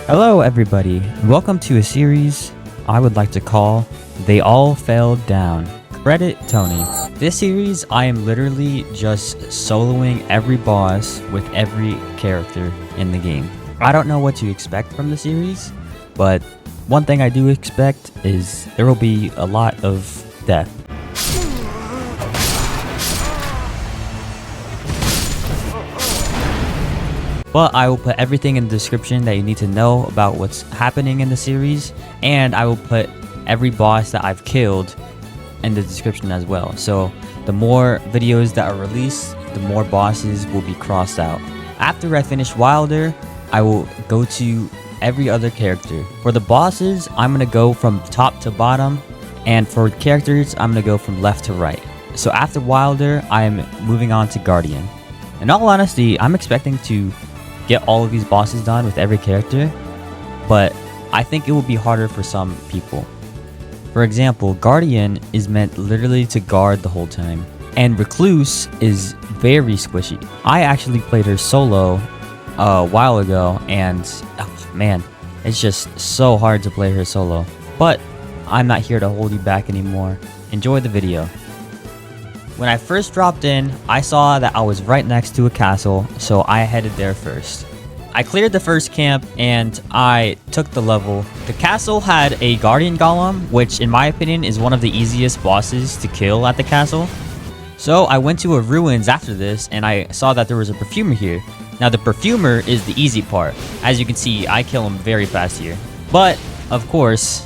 Hello everybody, welcome to a series I would like to call They All Fell Down. Credit Tony. This series I am literally just soloing every boss with every character in the game. I don't know what to expect from the series, but one thing I do expect is there will be a lot of death. But I will put everything in the description that you need to know about what's happening in the series, and I will put every boss that I've killed in the description as well. So the more videos that are released, the more bosses will be crossed out. After I finish Wylder, I will go to every other character. For the bosses, I'm going to go from top to bottom, and for characters, I'm going to go from left to right. So after Wylder, I'm moving on to Guardian. In all honesty, I'm expecting to get all of these bosses done with every character, but I think it will be harder for some people. For example, Guardian is meant literally to guard the whole time, and Recluse is very squishy. I actually played her solo a while ago, and man, it's just so hard to play her solo. But I'm not here to hold you back anymore. Enjoy the video. When I first dropped in, I saw that I was right next to a castle, so I headed there first. I cleared the first camp and I took the level. The castle had a guardian golem, which in my opinion is one of the easiest bosses to kill at the castle. So I went to a ruins after this and I saw that there was a perfumer here. Now the perfumer is the easy part. As you can see, I kill him very fast here. But, of course,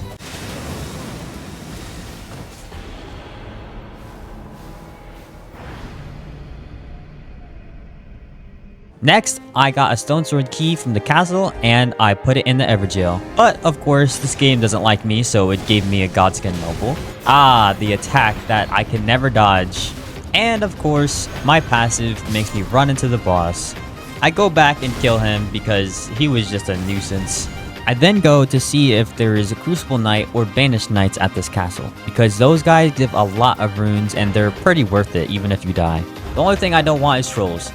next, I got a stone sword key from the castle and I put it in the Everjail. But of course, this game doesn't like me, so it gave me a Godskin Noble. Ah, the attack that I can never dodge. And of course, my passive makes me run into the boss. I go back and kill him because he was just a nuisance. I then go to see if there is a Crucible Knight or Banished Knights at this castle, because those guys give a lot of runes and they're pretty worth it even if you die. The only thing I don't want is trolls.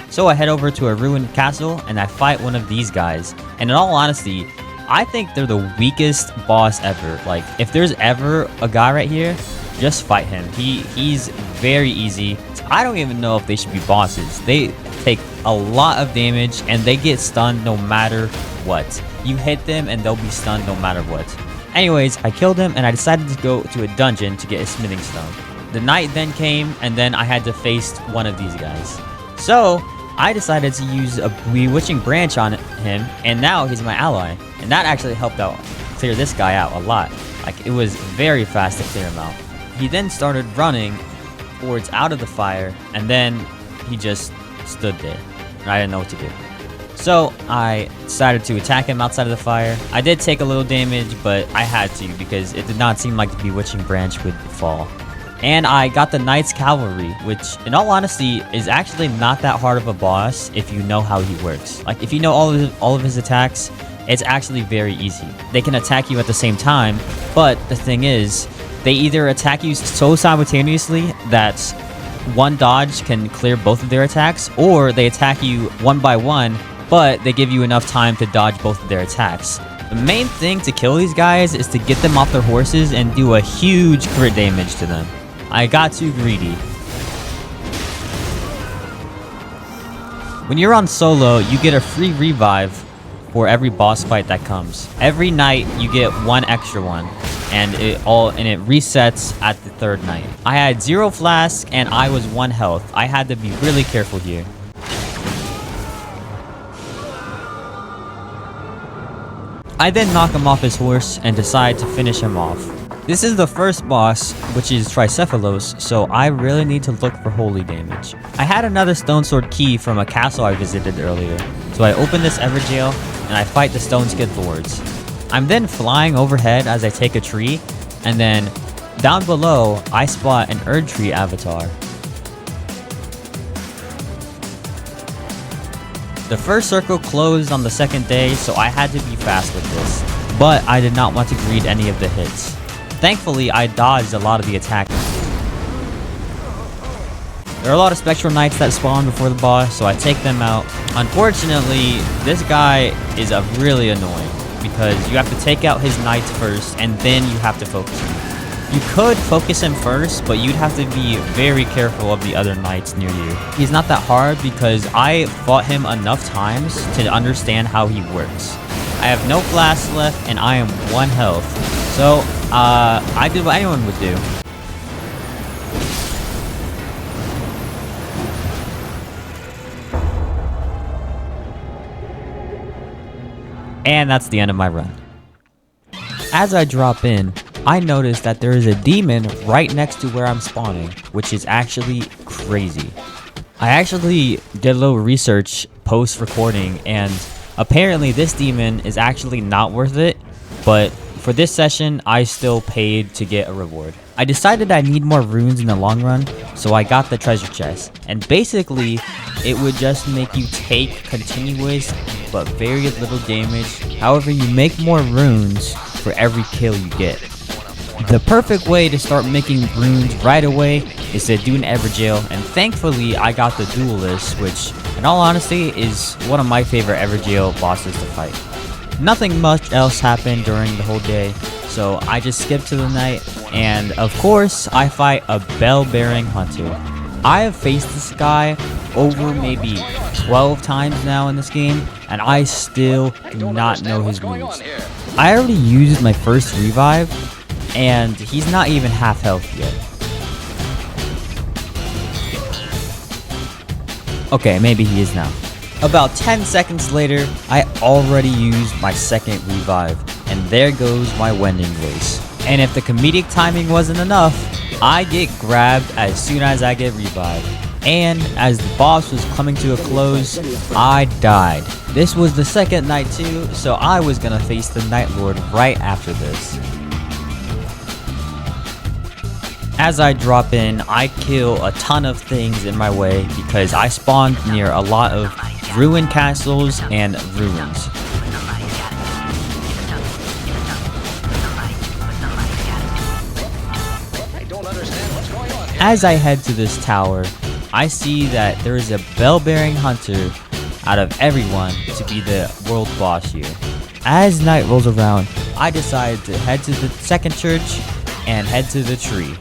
So I head over to a ruined castle and I fight one of these guys. And in all honesty, I think they're the weakest boss ever. Like, if there's ever a guy right here, just fight him. He's very easy. I don't even know if they should be bosses. They take a lot of damage and they get stunned no matter what. You hit them and they'll be stunned no matter what. Anyways, I killed him and I decided to go to a dungeon to get a smithing stone. The night then came and then I had to face one of these guys. So I decided to use a bewitching branch on him, and now he's my ally. And that actually helped out clear this guy out a lot. Like, it was very fast to clear him out. He then started running towards out of the fire, and then he just stood there. And I didn't know what to do. So I decided to attack him outside of the fire. I did take a little damage, but I had to because it did not seem like the bewitching branch would fall. And I got the Knight's Cavalry, which, in all honesty, is actually not that hard of a boss if you know how he works. Like, if you know all of his attacks, it's actually very easy. They can attack you at the same time, but the thing is, they either attack you so simultaneously that one dodge can clear both of their attacks, or they attack you one by one, but they give you enough time to dodge both of their attacks. The main thing to kill these guys is to get them off their horses and do a huge crit damage to them. I got too greedy. When you're on solo, you get a free revive for every boss fight that comes. Every night you get one extra one, and it resets at the third night. I had 0 flask and I was 1 health. I had to be really careful here. I then knock him off his horse and decide to finish him off. This is the first boss, which is Tricephalos, so I really need to look for holy damage. I had another stone sword key from a castle I visited earlier, so I open this Everjail and I fight the stone skid lords. I'm then flying overhead as I take a tree, and then down below I spot an Erdtree avatar. The first circle closed on the second day, so I had to be fast with this, but I did not want to greed any of the hits. Thankfully, I dodged a lot of the attacks. There are a lot of spectral knights that spawn before the boss, so I take them out. Unfortunately, this guy is really annoying because you have to take out his knights first and then you have to focus him. You could focus him first, but you'd have to be very careful of the other knights near you. He's not that hard because I fought him enough times to understand how he works. I have no flasks left and I am 1 health. So, I did what anyone would do. And that's the end of my run. As I drop in, I notice that there is a demon right next to where I'm spawning, which is actually crazy. I actually did a little research post-recording, and apparently this demon is actually not worth it, but for this session, I still paid to get a reward. I decided I need more runes in the long run, so I got the treasure chest, and basically, it would just make you take continuous but very little damage. However, you make more runes for every kill you get. The perfect way to start making runes right away is to do an Everjail, and thankfully I got the Duelist, which in all honesty is one of my favorite Everjail bosses to fight. Nothing much else happened during the whole day, so I just skipped to the night, and of course I fight a bell-bearing hunter. I have faced this guy over maybe 12 times now in this game, and I still do not know his moves. I already used my first revive, and he's not even half health yet. Okay, maybe he is now. About 10 seconds later, I already used my second revive, and there goes my wending race. And if the comedic timing wasn't enough, I get grabbed as soon as I get revived. And as the boss was coming to a close, I died. This was the second night too, so I was gonna face the Nightlord right after this. As I drop in, I kill a ton of things in my way because I spawned near a lot of ruined castles and ruins. As I head to this tower, I see that there is a bell-bearing hunter out of everyone to be the world boss here. As night rolls around, I decide to head to the second church and head to the tree.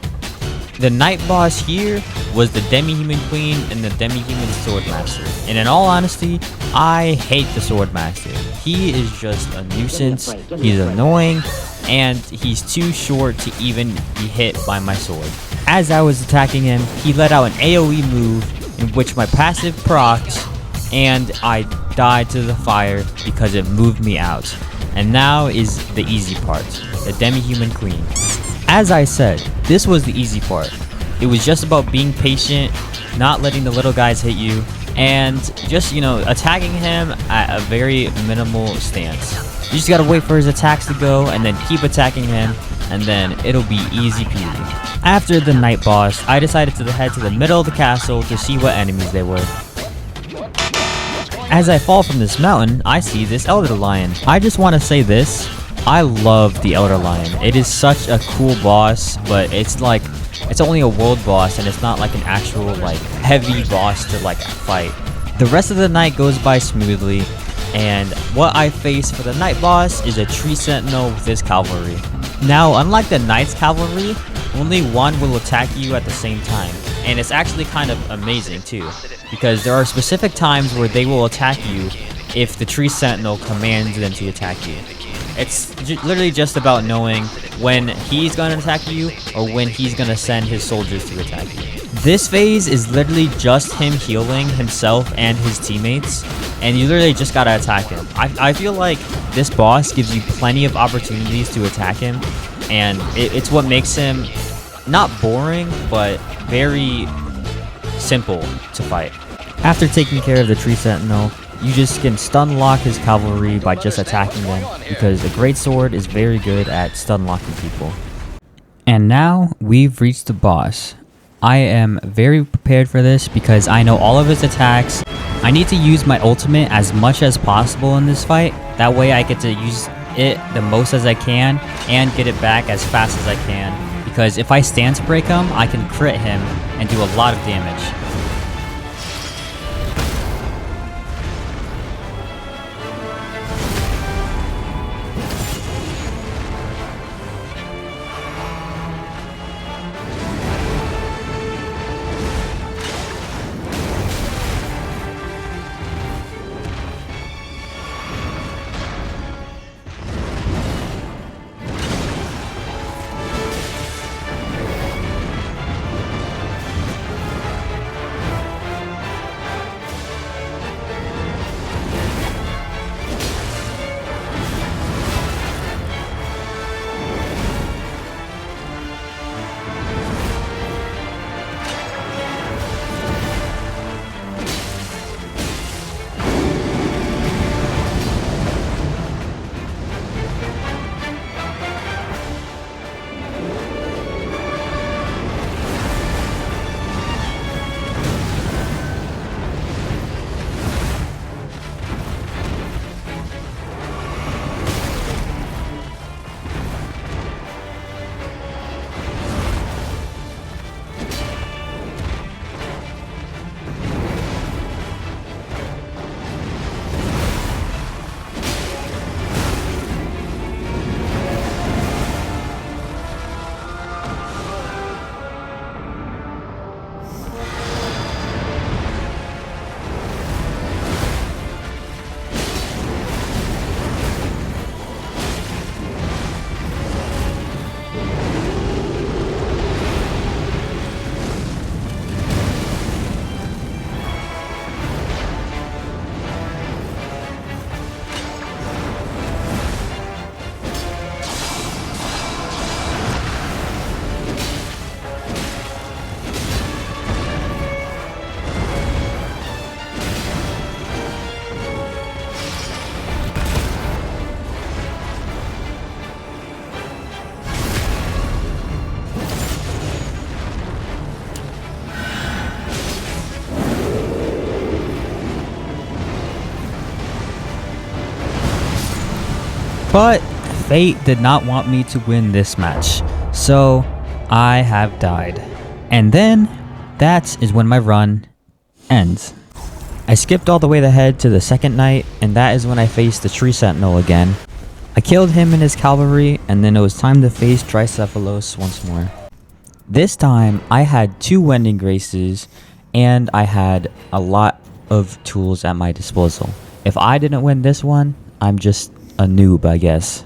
The night boss here was the demi-human queen and the demi-human swordmaster. And in all honesty, I hate the swordmaster. He is just a nuisance, he's annoying, and he's too short to even be hit by my sword. As I was attacking him, he let out an AoE move in which my passive procs, and I died to the fire because it moved me out. And now is the easy part, the demi-human queen. As I said, this was the easy part. It was just about being patient, not letting the little guys hit you, and just, attacking him at a very minimal stance. You just gotta wait for his attacks to go, and then keep attacking him, and then it'll be easy peasy. After the night boss, I decided to head to the middle of the castle to see what enemies they were. As I fall from this mountain, I see this Elder Lion. I just want to say this, I love the Elder Lion. It is such a cool boss, but it's only a world boss and it's not like an actual heavy boss to fight. The rest of the night goes by smoothly, and what I face for the night boss is a tree sentinel with his cavalry. Now, unlike the knight's cavalry, only one will attack you at the same time, and it's actually kind of amazing too, because there are specific times where they will attack you if the tree sentinel commands them to attack you. It's literally just about knowing when he's going to attack you or when he's going to send his soldiers to attack you. This phase is literally just him healing himself and his teammates, and you literally just gotta attack him. I feel like this boss gives you plenty of opportunities to attack him, and it's what makes him not boring, but very simple to fight. After taking care of the tree sentinel, you just can stun lock his cavalry by just attacking them, because a greatsword is very good at stun locking people. And now we've reached the boss. I am very prepared for this because I know all of his attacks. I need to use my ultimate as much as possible in this fight. That way I get to use it the most as I can and get it back as fast as I can. Because if I stance break him, I can crit him and do a lot of damage. But fate did not want me to win this match, so I have died. And then, that is when my run ends. I skipped all the way ahead to the second night, and that is when I faced the tree sentinel again. I killed him and his cavalry, and then it was time to face Tricephalos once more. This time, I had 2 Wending Graces, and I had a lot of tools at my disposal. If I didn't win this one, I'm just a noob, I guess.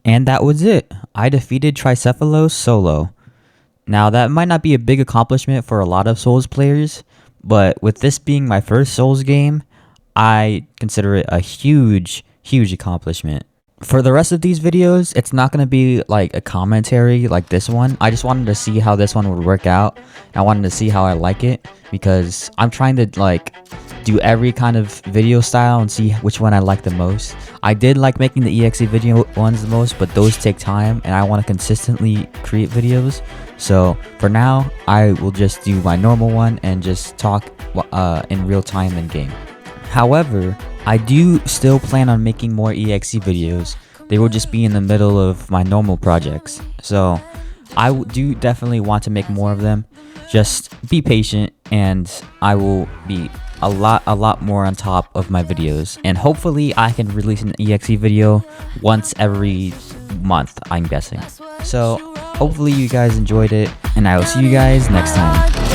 And that was it. I defeated Tricephalos solo. Now that might not be a big accomplishment for a lot of Souls players, but with this being my first Souls game, I consider it a huge accomplishment. For the rest of these videos, it's not going to be like a commentary like this one. I just wanted to see how this one would work out. I wanted to see how I like it because I'm trying to like do every kind of video style and see which one I like the most. I did like making the EXE video ones the most, but those take time and I want to consistently create videos. So for now, I will just do my normal one and just talk in real time in game. However, I do still plan on making more EXE videos. They will just be in the middle of my normal projects. So I do definitely want to make more of them. Just be patient and I will be a lot more on top of my videos. And hopefully I can release an EXE video once every month, I'm guessing. So hopefully you guys enjoyed it and I will see you guys next time.